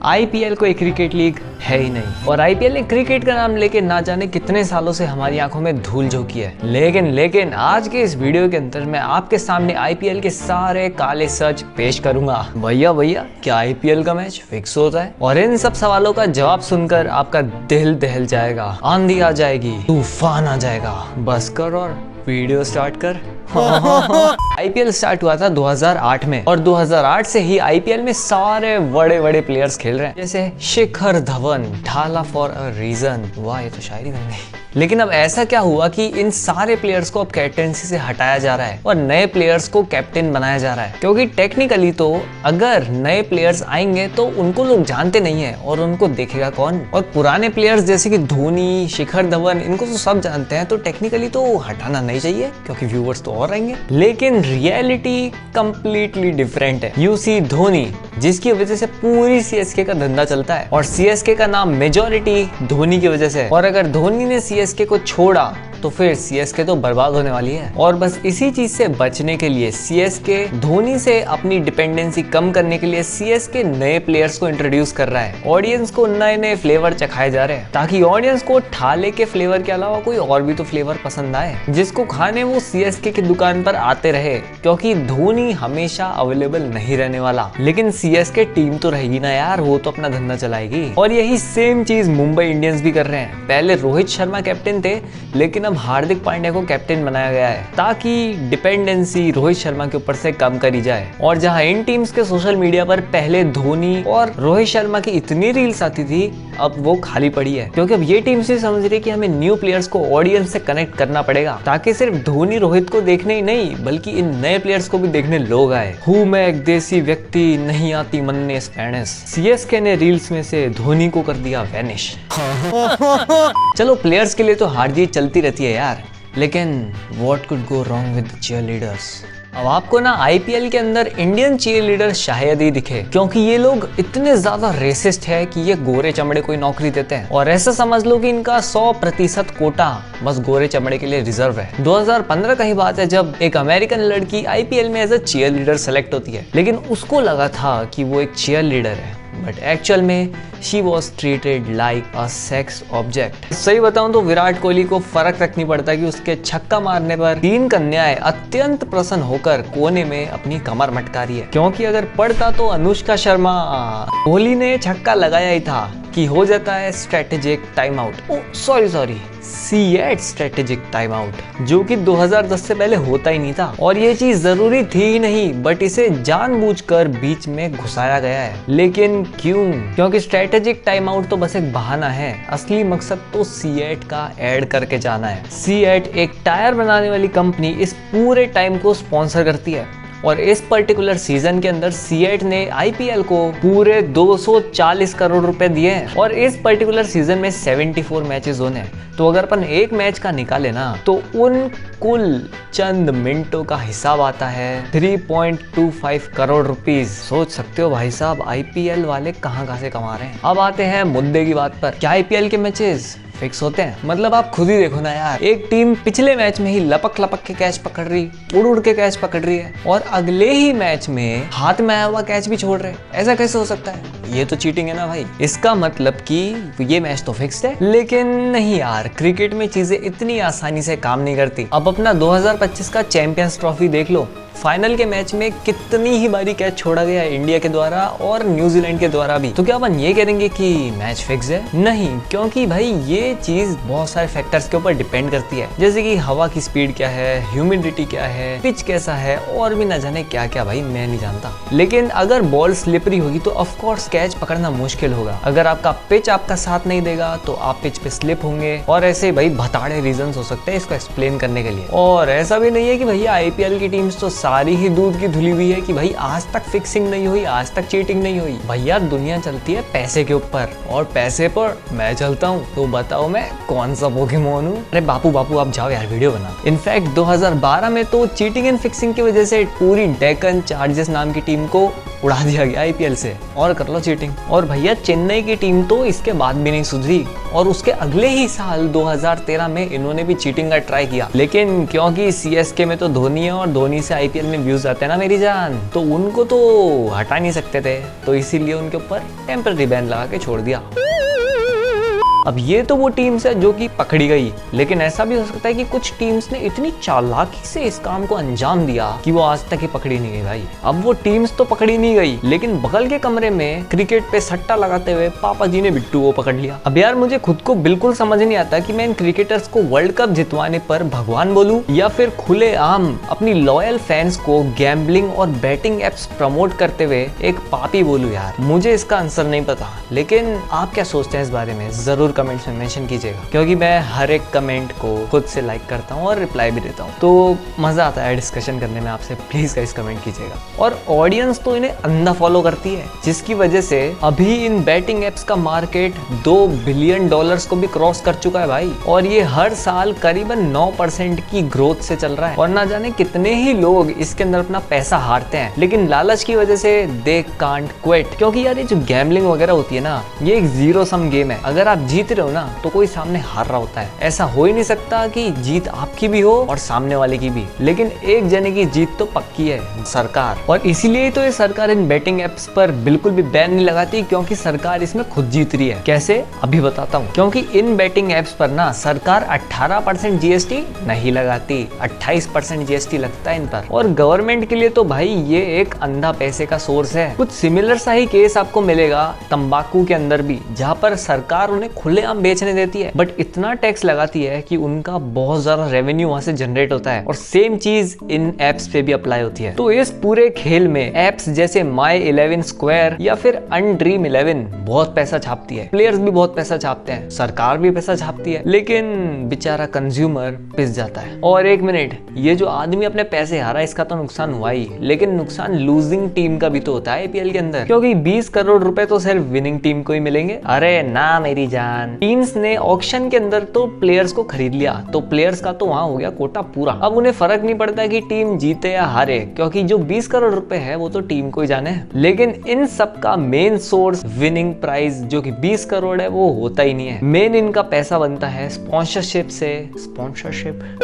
IPL कोई cricket league है ही नहीं और आईपीएल ने क्रिकेट का नाम लेके ना जाने कितने सालों से हमारी आंखों में धूल झोंकी है। लेकिन आज के इस वीडियो के अंदर मैं आपके सामने आईपीएल के सारे काले सच पेश करूंगा। भैया क्या आईपीएल का मैच फिक्स होता है? और इन सब सवालों का जवाब सुनकर आपका दिल दहल जाएगा, आंधी आ जाएगी, तूफान आ जाएगा। बस कर और वीडियो स्टार्ट कर। आईपीएल स्टार्ट हुआ था 2008 में और 2008 से ही आईपीएल में सारे बड़े बड़े प्लेयर्स खेल रहे हैं, जैसे शिखर धवन, ढाला फॉर अ रीजन। वाह, ये तो शायरी बन गई। लेकिन अब ऐसा क्या हुआ कि इन सारे प्लेयर्स को अब कैप्टेंसी से हटाया जा रहा है और नए प्लेयर्स को कैप्टन बनाया जा रहा है, क्योंकि टेक्निकली तो अगर नए प्लेयर्स आएंगे तो उनको लोग जानते नहीं है और उनको देखेगा कौन। और पुराने प्लेयर्स जैसे कि धोनी, शिखर धवन, इनको तो सब जानते हैं, तो टेक्निकली तो हटाना नहीं चाहिए क्योंकि व्यूअर्स तो और आएंगे। लेकिन रियलिटी कंप्लीटली डिफरेंट है। यूसी धोनी, जिसकी वजह से पूरी सीएसके का धंधा चलता है और सीएसके का नाम मेजॉरिटी धोनी की वजह से। और अगर धोनी ने सीएसके को छोड़ा तो फिर सीएसके तो बर्बाद होने वाली है। और बस इसी चीज से बचने के लिए सीएसके धोनी से अपनी डिपेंडेंसी कम करने के लिए सीएसके नए प्लेयर्स को इंट्रोड्यूस कर रहा है। ऑडियंस को नए नए फ्लेवर चखाए जा रहे हैं ताकि ऑडियंस को ठाले के फ्लेवर के अलावा कोई और भी तो फ्लेवर पसंद आए, जिसको खाने वो सीएसके की दुकान पर आते रहे, क्योंकि धोनी हमेशा अवेलेबल नहीं रहने वाला। लेकिन सीएसके टीम तो रहेगी ना यार, वो तो अपना धंधा चलाएगी। और यही सेम चीज मुंबई इंडियंस भी कर रहे हैं। पहले रोहित शर्मा कैप्टन थे, लेकिन अब हार्दिक पांड्या को कैप्टन बनाया गया है ताकि डिपेंडेंसी रोहित शर्मा के ऊपर से कम करी जाए। और जहां इन टीम्स के सोशल मीडिया पर पहले धोनी और रोहित शर्मा की इतनी रील्स आती थी, अब वो खाली पड़ी है, क्योंकि अब ये टीम से समझ रही कि हमें न्यू प्लेयर्स को ऑडियंस से कनेक्ट करना पड़ेगा ताकि सिर्फ धोनी रोहित को देखने ही नहीं बल्कि इन नए प्लेयर्स को भी देखने लोग आए। हूँ मैं एक देसी व्यक्ति, नहीं आती मन में स्पेनिश। सीएसके ने रील्स में से धोनी को कर दिया वैनिश। चलो, प्लेयर्स के लिए तो हार जीत चलती रहती है यार, लेकिन what could go wrong with cheerleaders? अब आपको ना आईपीएल के अंदर इंडियन चीयरलीडर शायद ही दिखे, क्योंकि ये लोग इतने ज्यादा रेसिस्ट है कि ये गोरे चमड़े को नौकरी देते हैं। और ऐसा समझ लो कि इनका 100% कोटा बस गोरे चमड़े के लिए रिजर्व है। 2015 का ही बात है जब एक अमेरिकन लड़की आईपीएल में एज अ चीयरलीडर सेलेक्ट होती है, लेकिन उसको लगा था कि वो एक चीयरलीडर है, बट एक्चुअल में she was treated like a sex object. सही बताऊं तो विराट कोहली को फर्क रख नहीं पड़ता कि उसके छक्का मारने पर 3 कन्याएं अत्यंत प्रसन्न होकर कोने में अपनी कमर मटका रही है, क्योंकि अगर पढ़ता तो अनुष्का शर्मा, कोहली ने छक्का लगाया ही था कि हो जाता है strategic time out. Sorry C8 strategic time out, जो कि 2010 से पहले होता ही नहीं था। और ये चीज जरूरी थी ही नहीं, बट इसे जानबूझकर बीच में घुसाया गया है। लेकिन क्यों? क्योंकि स्ट्रेटेजिक टाइम आउट तो बस एक बहाना है, असली मकसद तो C8 का ऐड करके जाना है। C8 एक टायर बनाने वाली कंपनी इस पूरे टाइम को स्पॉन्सर करती है और इस पर्टिकुलर सीजन के अंदर C8 ने आईपीएल को पूरे 240 करोड़ रुपए दिए हैं। और इस पर्टिकुलर सीजन में 74 मैचेस होने हैं, तो अगर अपन एक मैच का निकाले ना तो उन कुल चंद मिनटों का हिसाब आता है 3.25 करोड़ रुपीस। सोच सकते हो भाई साहब आईपीएल वाले कहाँ से कमा रहे हैं। अब आते हैं मुद्दे की बात पर, क्या आईपीएल के मैचेस फिक्स होते हैं? मतलब आप खुद ही देखो ना यार, एक टीम पिछले मैच में ही लपक के कैच पकड़ रही, उड़ के कैच पकड़ रही है और अगले ही मैच में हाथ में आया हुआ कैच भी छोड़ रहे। ऐसा कैसे हो सकता है? ये तो चीटिंग है ना भाई। इसका मतलब कि ये मैच तो फिक्स्ड है। लेकिन नहीं यार, क्रिकेट में चीजें इतनी आसानी से काम नहीं करती। अब अपना 2025 का चैंपियंस ट्रॉफी देख लो, फाइनल के मैच में कितनी ही बारी कैच छोड़ा गया इंडिया के द्वारा और न्यूजीलैंड के द्वारा भी। तो क्या अपन ये करेंगे कि मैच फिक्स है? नहीं, क्योंकि भाई ये चीज बहुत सारे फैक्टर्स के ऊपर डिपेंड करती है, जैसे कि हवा की स्पीड क्या है, ह्यूमिडिटी क्या है, पिच कैसा है और भी न जाने क्या क्या, भाई मैं नहीं जानता। लेकिन अगर बॉल स्लिपरी होगी तो ऑफ कोर्स कैच पकड़ना मुश्किल होगा। अगर आपका पिच आपका साथ नहीं देगा तो आप पिच पे स्लिप होंगे और ऐसे भाई भताड़े रीजंस हो सकते हैं इसको एक्सप्लेन करने के लिए। और ऐसा भी नहीं है कि भैया आईपीएल की टीम्स तो सारी ही दूध की धुली हुई है कि भाई आज तक फिक्सिंग नहीं हुई, आज तक चीटिंग नहीं हुई। भैया दुनिया चलती है पैसे के ऊपर, और पैसे पर मैं चलता हूँ। तो बताओ मैं कौन सा पोकेमोन हूँ? अरे बापू आप जाओ यार, वीडियो बना। इनफैक्ट 2012 में तो चीटिंग एंड फिक्सिंग की वजह से पूरी डेक्कन चार्जर्स नाम की टीम को उड़ा दिया गया आईपीएल से। और कर लो चीटिंग। और भैया चेन्नई की टीम तो इसके बाद भी नहीं सुधरी और उसके अगले ही साल 2013 में इन्होंने भी चीटिंग का ट्राई किया, लेकिन क्योंकि सीएसके में तो धोनी है और धोनी से आईपीएल में व्यूज आते हैं ना मेरी जान, तो उनको तो हटा नहीं सकते थे, तो इसीलिए उनके ऊपर टेम्पररी बैन लगा के छोड़ दिया। अब ये तो वो टीम्स है जो कि पकड़ी गई, लेकिन ऐसा भी हो सकता है कि कुछ टीम्स ने इतनी चालाकी से इस काम को अंजाम दिया कि वो आज तक ही पकड़ी नहीं गई भाई। अब वो टीम्स तो पकड़ी नहीं गई, लेकिन बगल के कमरे में क्रिकेट पे सट्टा लगाते हुए पापा जी ने बिट्टू को पकड़ लिया। अब यार मुझे खुद को बिल्कुल समझ नहीं आता कि मैं इन क्रिकेटर्स को वर्ल्ड कप जितवाने पर भगवान बोलूं या फिर खुले आम अपनी लॉयल फैंस को गैम्बलिंग और बैटिंग एप्स प्रमोट करते हुए एक पापी बोलूं। यार मुझे इसका आंसर नहीं पता, लेकिन आप क्या सोचते हैं इस बारे में जरूर कमेंट्स में मेंशन कीजिएगा, क्योंकि मैं हर एक कमेंट को खुद से लाइक करता हूँ और रिप्लाई भी देता हूँ, तो मजा आता है डिस्कशन करने में आपसे। प्लीज गाइस कमेंट कीजिएगा। और ऑडियंस तो इन्हें अंधा फॉलो करती है, जिसकी वजह से अभी इन बैटिंग एप्स का मार्केट $2 बिलियन को भी क्रॉस कर चुका है भाई, और ये हर साल करीबन 9% की ग्रोथ से चल रहा है। और ना जाने कितने ही लोग इसके अंदर अपना पैसा हारते हैं, लेकिन लालच की वजह से दे कांट क्विट। क्योंकि यार ये जो गैम्बलिंग वगैरह होती है ना, ये एक जीरो सम गेम है। अगर आप जीत रहे हो ना तो कोई सामने हार रहा होता है। ऐसा हो ही नहीं सकता कि जीत आपकी भी हो और सामने वाले की भी, लेकिन एक जने की जीत तो पक्की है, सरकार। और इसीलिए तो ये सरकार इन बैटिंग एप्स पर बिल्कुल भी बैन नहीं लगाती, क्योंकि सरकार इसमें खुद जीत रही है। कैसे, अभी बताता हूँ। क्योंकि इन बैटिंग एप्स पर ना सरकार 18% जीएसटी नहीं लगाती, 28% जीएसटी लगता है इन पर। और गवर्नमेंट के लिए तो भाई ये एक अंधा पैसे का सोर्स है। कुछ सिमिलर सा ही केस आपको मिलेगा तंबाकू के अंदर भी, जहाँ पर सरकार उन्हें खुलेआम बेचने देती है, बट इतना टैक्स लगाती है कि उनका बहुत ज्यादा रेवेन्यू वहां से जनरेट होता है। और सेम चीज इन एप्स पे भी अप्लाई होती है। तो इस पूरे खेल में एप्स जैसे माई 11 स्क्वायर या फिर अनड्रीम 11 बहुत पैसा छापती है, प्लेयर्स भी बहुत पैसा छापते हैं, सरकार भी पैसा छापती है, लेकिन बेचारा कंज्यूमर पिस जाता है। और एक मिनट, ये जो आदमी अपने पैसे हारा इसका तो नुकसान हुआ ही, लेकिन नुकसान लूजिंग टीम का भी तो होता है आईपीएल के अंदर, क्योंकि 20 करोड़ रुपए तो सिर्फ विनिंग टीम को ही मिलेंगे। अरे ना मेरी जान, टीम्स ने ऑक्शन के अंदर तो प्लेयर्स को खरीद लिया, तो प्लेयर्स का तो वहां हो गया कोटा पूरा। अब उन्हें फर्क नहीं पड़ता कि टीम जीते या हारे, क्योंकि जो 20 करोड़ रुपए है वो तो टीम को ही जाने हैं। लेकिन इन सब का मेन सोर्स विनिंग प्राइज जो कि 20 करोड़ है वो होता ही नहीं है। मेन इनका पैसा बनता है स्पॉन्सरशिप से, स्पॉन्सरशिप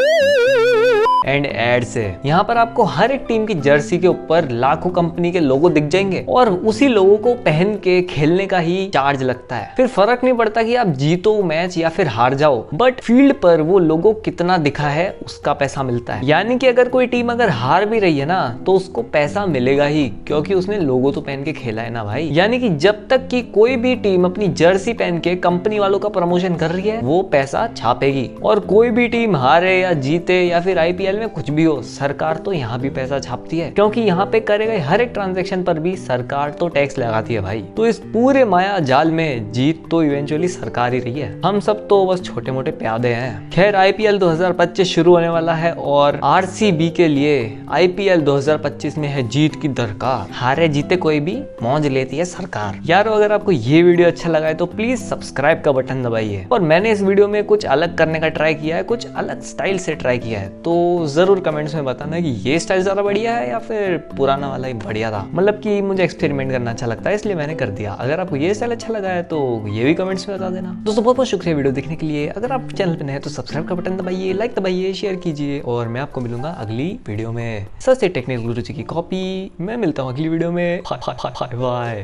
एंड एड से। यहाँ पर आपको हर एक टीम की जर्सी के ऊपर लाखों कंपनी के लोगो दिख जाएंगे और उसी लोगो को पहन के खेलने का ही चार्ज लगता है। फिर फर्क नहीं पड़ता कि आप जीतो मैच या फिर हार जाओ, बट फील्ड पर वो लोगो कितना दिखा है उसका पैसा मिलता है। यानी कि अगर कोई टीम अगर हार भी रही है ना तो उसको पैसा मिलेगा ही, क्योंकि उसने लोगो तो पहन के खेला है ना भाई। यानी कि जब तक कि कोई भी टीम अपनी जर्सी पहन के कंपनी वालों का प्रमोशन कर रही है वो पैसा छापेगी। और कोई भी टीम हारे या जीते या फिर आईपीएल में कुछ भी हो, सरकार तो यहाँ भी पैसा छापती है, क्योंकि यहाँ पे करे गए हर एक ट्रांजैक्शन पर भी सरकार तो टैक्स लगाती है भाई। तो इस पूरे माया जाल में जीत तो इवेंचुअली सरकार ही रही है, हम सब तो बस छोटे मोटे प्यादे हैं। खैर आईपीएल 2025 शुरू होने वाला है और आरसीबी के लिए आईपीएल 2025 में है जीत की दरकार। हारे जीते कोई भी मौज लेती है सरकार। यार अगर आपको ये वीडियो अच्छा लगा है तो प्लीज सब्सक्राइब का बटन दबाइए। और मैंने इस वीडियो में कुछ अलग करने का ट्राई किया है, कुछ अलग स्टाइल से ट्राई किया है, तो जरूर कमेंट्स में बताना कि ये स्टाइल ज्यादा बढ़िया है या फिर पुराना वाला ही बढ़िया था। मतलब कि मुझे एक्सपेरिमेंट करना अच्छा लगता है इसलिए मैंने कर दिया। अगर आपको ये स्टाइल अच्छा लगा है तो ये भी कमेंट्स में बता देना। दोस्तों बहुत बहुत शुक्रिया वीडियो देखने के लिए। अगर आप चैनल पे नए हैं तो सब्सक्राइब का बटन दबाइए, लाइक दबाइए, शेयर कीजिए और मैं आपको मिलूंगा अगली वीडियो में। सच से टेक्निकल गुरुजी की कॉपी। मैं मिलता हूँ अगली वीडियो में। बाय।